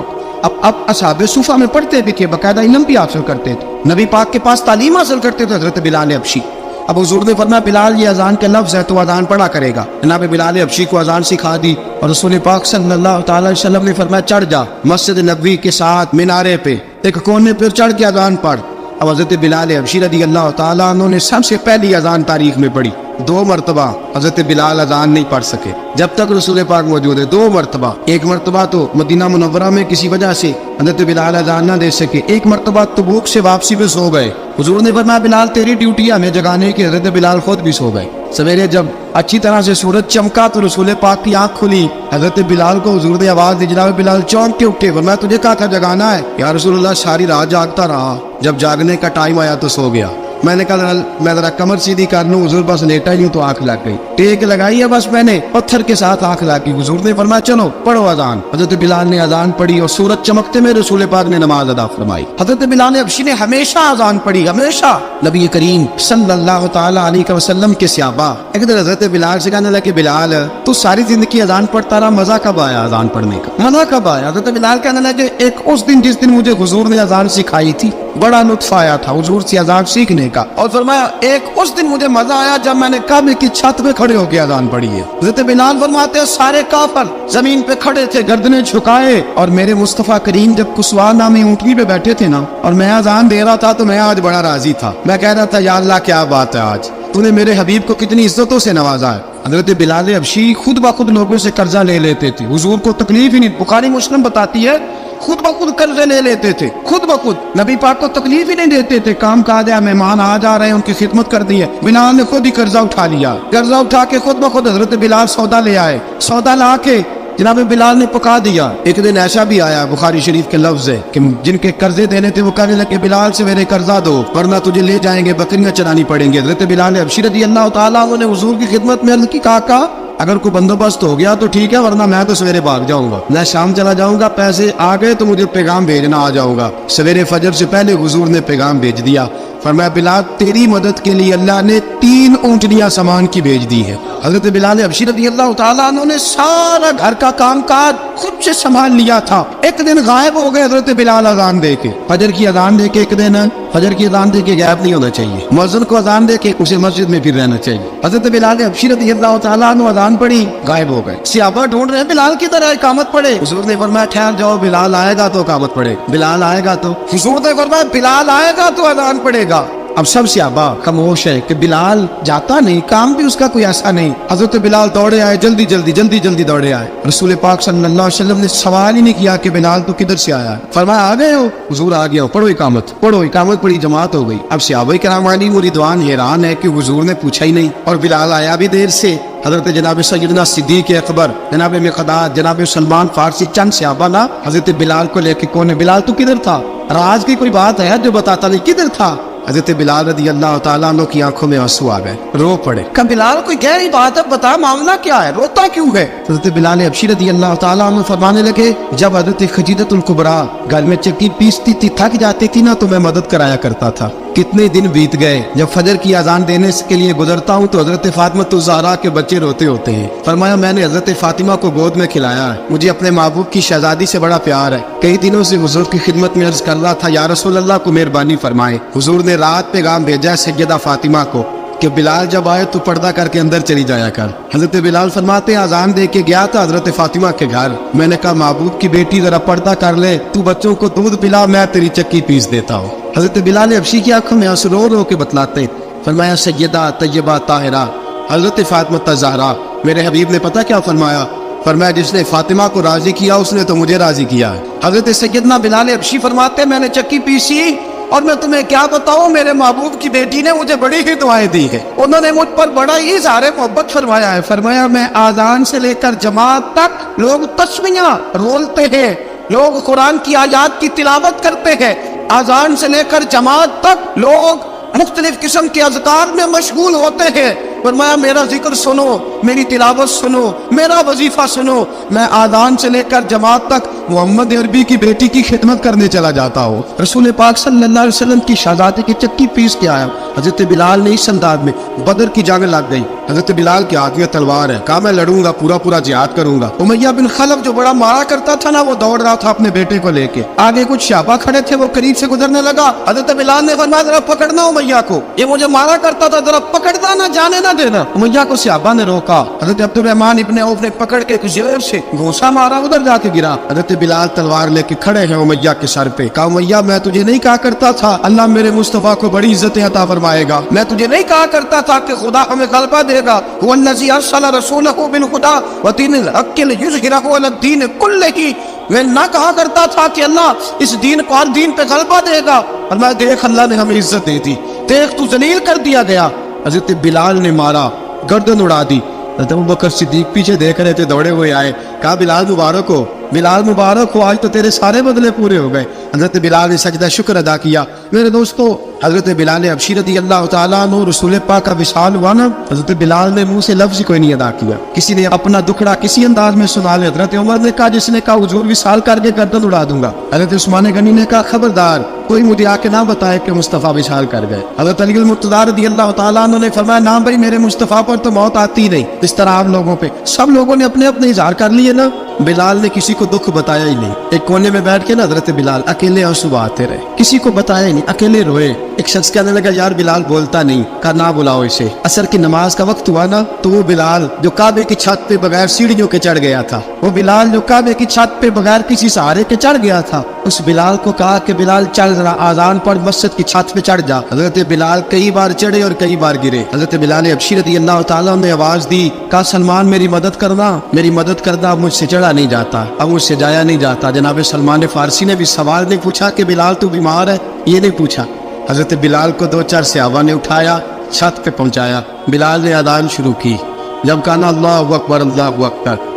अब असहाबे सूफा में पढ़ते भी थे, बाकायदा इल्म भी हासिल करते थे, नबी पाक के पास तालीम हासिल करते थे हजरत बिलाल हबशी। अब हुजूर ने फरमाया बिलाल ये अजान के लफ्ज है तो अजान पढ़ा करेगा। जनाब बिलाल हबशी को अजान सिखा दी और रसूल पाक सल्लल्लाहु अलैहि वसल्लम ने फरमाया चढ़ जा मस्जिद नबवी के साथ मीनारे पे एक कोने पर चढ़ के अजान पढ़। अब हजरत बिलाल हबशी रदी अल्लाह ताला अन्हु ने सबसे पहली अजान तारीख में पढ़ी। 2 मरतबा हजरत बिलाल अजान नहीं पढ़ सके जब तक रसूल पाक मौजूद है। 2 मरतबा, एक मरतबा तो मदीना मुनव्वरा में किसी वजह से हजरत बिलाल अजान ना दे सके, एक मरतबा तबूक से वापसी में सो गए। हुजूर ने फरमाया बिलाल तेरी ड्यूटी है हमें जगाने की। हजरत बिलाल खुद भी सो गए। सवेरे जब अच्छी तरह से सूरज चमका तो रसूल पाक की आंख खुली। हजरत बिलाल को हुजूर ने आवाज दी, जनाब बिलाल चौंक के उठे। फरमाया तुझे कहा था जगाना है? या रसूलुल्लाह सारी रात जागता रहा, जब जागने का टाइम आया तो सो गया। मैंने कहा मैं जरा कमर सीधी कर लूं, हुजूर बस लेटा ही हूं तो आंख लग गई। टेक लगाई है बस मैंने, पत्थर के साथ आंख लग गई। हुजूर ने फरमाया चलो पढ़ो अजान। हजरत बिलाल ने अजान पढ़ी और सूरज चमकते में रसूल पाक ने नमाज अदा फरमाई। हजरत बिलाल हबशी ने हमेशा अजान पढ़ी, हमेशा। नबी करीम सल्लल्लाहु ताला अलैहि वसल्लम के सहाबा एक दिन हजरत बिलाल से कहने लगे बिलाल तू सारी जिंदगी अजान पढ़ता रहा, मजा कब आया अजान पढ़ने का, मजा कब आया? हजरत बिलाल कहने लगे एक उस दिन जिस दिन मुझे हुजूर ने अजान सिखाई थी बड़ा लुत्फ आया था हुजूर से अजान सीखने का। और फरमाया एक उस दिन मुझे मजा आया जब मैंने काबे की छत पे खड़े होकर अजान पढ़ी है। हज़रत बिलाल फरमाते हैं सारे काफिर जमीन पे खड़े थे गर्दनें झुकाए और मेरे मुस्तफा करीम जब कुसवा नामी ऊंटनी पे बैठे थे ना और मैं अजान दे रहा था तो मैं आज बड़ा राजी था। मैं कह रहा था या अल्लाह क्या बात है, आज तूने मेरे हबीब को कितनी इज्जतों से नवाजा है। हजरत बिलाल हबशी खुद ब खुद लोगों से कर्जा ले लेते थे, हुजूर को तकलीफ ही नहीं। बुखारी मुस्लिम बताती है खुद ब खुद कर्जे ले लेते थे, खुद ब खुद नबी पाक को तकलीफ ही नहीं देते थे। काम काज है, मेहमान आ जा रहे हैं, उनकी खिदमत कर दी है। बिलाल ने खुद ही कर्जा उठा लिया, कर्जा उठा के खुद ब खुद हजरत बिलाल सौदा ले आए, सौदा ला के जनाब बिलाल ने पका दिया। एक दिन ऐसा भी आया बुखारी शरीफ के लफ्ज है कि जिनके कर्जे देने थे वो कहने लगे बिलाल से मेरे कर्जा दो वरना तुझे ले जाएंगे, बकरियां चरानी पड़ेंगे। हजरत बिलाल हबशी रज़ी अल्लाह ताला अन्हु ने हुजूर की खिदमत में अर्ज़ की, काका अगर कोई बंदोबस्त हो गया तो ठीक है, वरना मैं तो सवेरे भाग जाऊंगा, मैं शाम चला जाऊंगा, पैसे आ गए तो मुझे पैगाम भेजना आ जाऊंगा। सवेरे फजर से पहले हुजूर ने पैगाम भेज दिया, फरमाया बिलाल तेरी मदद के लिए अल्लाह ने 3 ऊँटनियां सामान की भेज दी है। हजरत बिलाल हबशी रज़ियल्लाहु ताला अन्हु ने सारा घर का कामकाज खुद से संभाल लिया था। एक दिन गायब हो गए हजरत बिलाल अजान दे के, फजर की अजान दे के, एक दिन फजर की अजान दे के गायब नहीं होना चाहिए, मुअज्जिन को अजान दे के उसे मस्जिद में फिर रहना चाहिए। हजरत बिलाल हबशी रज़ियल्लाहु ताला अन्हु अजान पड़ी, गायब हो गए। सहाबा ढूंढ रहे हैं बिलाल की तरह इकामत पड़े। हुजूर ने फरमाया ठहर जाओ, बिलाल आएगा तो इकामत पड़े, बिलाल आएगा तो। हुजूर ने फरमाया बिलाल आएगा तो अजान पड़ेगा। अब सब सहाबा खामोश है कि बिलाल जाता नहीं, काम भी उसका कोई ऐसा नहीं। हजरत बिलाल दौड़े आए, जल्दी जल्दी दौड़े आए। रसूल पाक सल्लल्लाहु अलैहि वसल्लम ने सवाल ही नहीं किया कि बिलाल तो किधर से आया है, फरमाया आ गए हो? हुजूर आ गया हो, पढ़ो इकामत, पढ़ो इकामत पड़ी, जमात हो गई। अब सहाबा किराम अलैहिम रिदवान हैरान है कि हुजूर ने पूछा ही नहीं और बिलाल आया भी देर से। हजरत जनाब सैयदना सिद्दीक अकबर, जनाब मिक़दाद, जनाब सलमान फारसी, चंद सहाबा ना हजरत बिलाल को लेके, कौन है बिलाल तू किधर था? राज की कोई बात है जो बताता नहीं, किधर था? हजरत बिलाल रज़ियल्लाहु ताला अन्हु की आंखों में आंसू आ गए, रो पड़े। कब बिलाल कोई गहरी बात है, बता मामला क्या है, रोता क्यों है? हजरत बिलाल हबशी रज़ियल्लाहु ताला अन्हु फरमाने लगे, जब हजरत खदीजतुल कुबरा घर में चक्की पीसती थी, थक जाती थी ना, तो मैं मदद कराया करता था। कितने दिन बीत गए, जब फजर की अजान देने के लिए गुजरता हूँ तो हजरत फातिमा ज़हरा के बच्चे रोते होते हैं। फरमाया मैंने हजरत फातिमा को गोद में खिलाया है, मुझे अपने महबूब की शहजादी से बड़ा प्यार है। कई दिनों से हुजूर की खिदमत में अर्ज कर रहा था, या रसूल अल्लाह को मेहरबानी फरमाए। हुजूर ने रात पैगाम भेजा सैयदा फातिमा को कि बिलाल जब आए तो पर्दा करके अंदर चली जाया कर। हजरत बिलाल फरमाते अजान दे के गया था हजरत फातिमा के घर, मैंने कहा महबूब की बेटी जरा पर्दा कर ले, तू बच्चों को दूध पिला, मैं तेरी चक्की पीस देता हूँ। हजरत बिलाल हबशी की आंखों में आंसू रो रो के बतलाते, फरमाया सैयदा तय्यबा ताहिरा हजरत फातिमा ज़हरा, मेरे हबीब ने पता क्या फरमाया? फरमाया जिसने फातिमा को राजी किया उसने तो मुझे राजी किया है। हजरत सैयदना बिलाल हबशी फरमाते मैंने चक्की पीसी और मैं तुम्हें क्या बताऊं, मेरे महबूब की बेटी ने मुझे बड़ी ही दुआएं दी है, उन्होंने मुझ पर बड़ा ही इज़हार मोहब्बत फरमाया है। फरमाया मैं आजान से लेकर जमात तक लोग तस्मीयां रोलते हैं, लोग कुरान की आयत की तिलावत करते हैं, आजान से लेकर जमात तक लोग मुख्तलिफ किस्म के अज़कार में मशगूल होते हैं। फरमाया मेरा जिक्र सुनो, मेरी तिलावत सुनो, मेरा वजीफा सुनो, मैं आज़ान से लेकर जमात तक मोहम्मद अरबी की बेटी की खिदमत करने चला जाता हूँ। रसूल पाक सल्लल्लाहु अलैहि वसल्लम की शहजादी की चक्की पीस के आया। हजरत बिलाल ने इस अंदाज में, बदर की जंग लग गई, हजरत बिलाल के हाथ में तलवार है, कहा मैं लड़ूंगा, पूरा जिहाद करूंगा। उमैया बिन खलफ जो बड़ा मारा करता था ना, वो दौड़ रहा था अपने बेटे को लेके, आगे कुछ सहाबा खड़े थे, वो करीब से गुजरने लगा। हजरत बिलाल ने फरमाया जरा पकड़ना उमैया को, ये मुझे मारा करता था, जरा पकड़ना ना, जाने ना देना। उमैया को सहाबा ने रोका। हजरत अब्दुर्रहमान इब्ने औफ ने पकड़ के जोर से घूंसा मारा, उधर जाके गिरा। हजरत बिलाल तलवार लेके खड़े हैं उमैया के सर पे। कहा उमैया मैं तुझे नहीं कहा करता था अल्लाह मेरे मुस्तफा को बड़ी इज्जतें अता फरमाएगा, मैं तुझे नहीं कहा करता था कि खुदा हमें गलबा देगा, वल्लज़ी अरसला रसूलहु बिल हुदा व दीनिल हक़्क़ि लियुज़हिरहु अला दीन कुल्लिही, मैं ना कहा करता था कि अल्लाह इस दीन को हर दीन पे गलबा देगा, और मैं देख अल्लाह ने हमें इज्जत दे दी, देख तू जलील कर दिया गया। हजरत बिलाल ने मारा, गर्दन उड़ा दी। हजरत अबू बकर सिद्दीक पीछे देख रहे थे, दौड़े हुए आए, कहा बिलाल मुबारक हो, बिलाल मुबारक हो, आज तो तेरे सारे बदले पूरे हो गए। हजरत बिलाल ने सजदा शुक्र अदा किया। मेरे दोस्तों हजरत बिलाल हबशी रज़ियल्लाहु ताला अन्हु रसूल पाक का विशाल हुआ ना, हजरत बिलाल ने मुंह से लफ्ज़ ही कोई नहीं अदा किया। किसी ने अपना दुखड़ा किसी अंदाज में सुना ले, हजरत उमर ने कहा, जिसने कहा हुजूर विशाल करके गर्दन उड़ा दूंगा। हजरत उस्मान गनी ने कहा खबरदार कोई मुझे आके ना बताए कि मुस्तफ़ा विशाल कर गए। हजरत अली मुर्तज़ा रज़ियल्लाहु ताला अन्हु ने फरमाया ना भाई मेरे मुस्तफ़ा पर तो मौत आती नहीं, इस तरह आप लोगों पे सब लोगों ने अपने अपने इज़हार कर लिए ना, बिलाल ने किसी को दुख बताया ही नहीं। एक कोने में बैठ के ना हजरत बिलाल अकेले आंसू बहाते रहे, किसी को बताया ही नहीं, अकेले रोए। एक शख्स कहने लगा यार बिलाल बोलता नहीं, कहा ना बुलाओ इसे। असर की नमाज का वक्त हुआ ना, तो वो बिलाल जो काबे की छत पे बगैर सीढ़ियों के चढ़ गया था, वो बिलाल जो काबे की छत पे बगैर किसी सहारे के चढ़ गया था, उस बिलाल को कहा कि बिलाल चल जरा आजान पर मस्जिद की छत पे चढ़ जा। हजरत बिलाल कई बार चढ़े और कई बार गिरे। हजरत बिलाल हबशी रज़ियल्लाहु ताला ने आवाज दी, कहा सलमान मेरी मदद करना, मेरी मदद करना, अब मुझसे चढ़ा नहीं जाता, अब मुझसे जाया नहीं जाता। जनाब सलमान फारसी ने भी सवाल नहीं पूछा कि बिलाल तू बीमार है, ये नहीं पूछा। हजरत बिलाल को 2-4 सहाबा ने उठाया, छत पे पहुंचाया। बिलाल ने अदान शुरू की। जब कहा अल्लाहु अकबर अल्लाहु अकबर,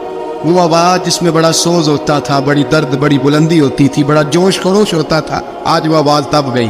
वो आवाज़ जिसमें बड़ा सोज होता था, बड़ी दर्द, बड़ी बुलंदी होती थी, बड़ा जोश खरोश होता था, आज वो आवाज़ दब गई।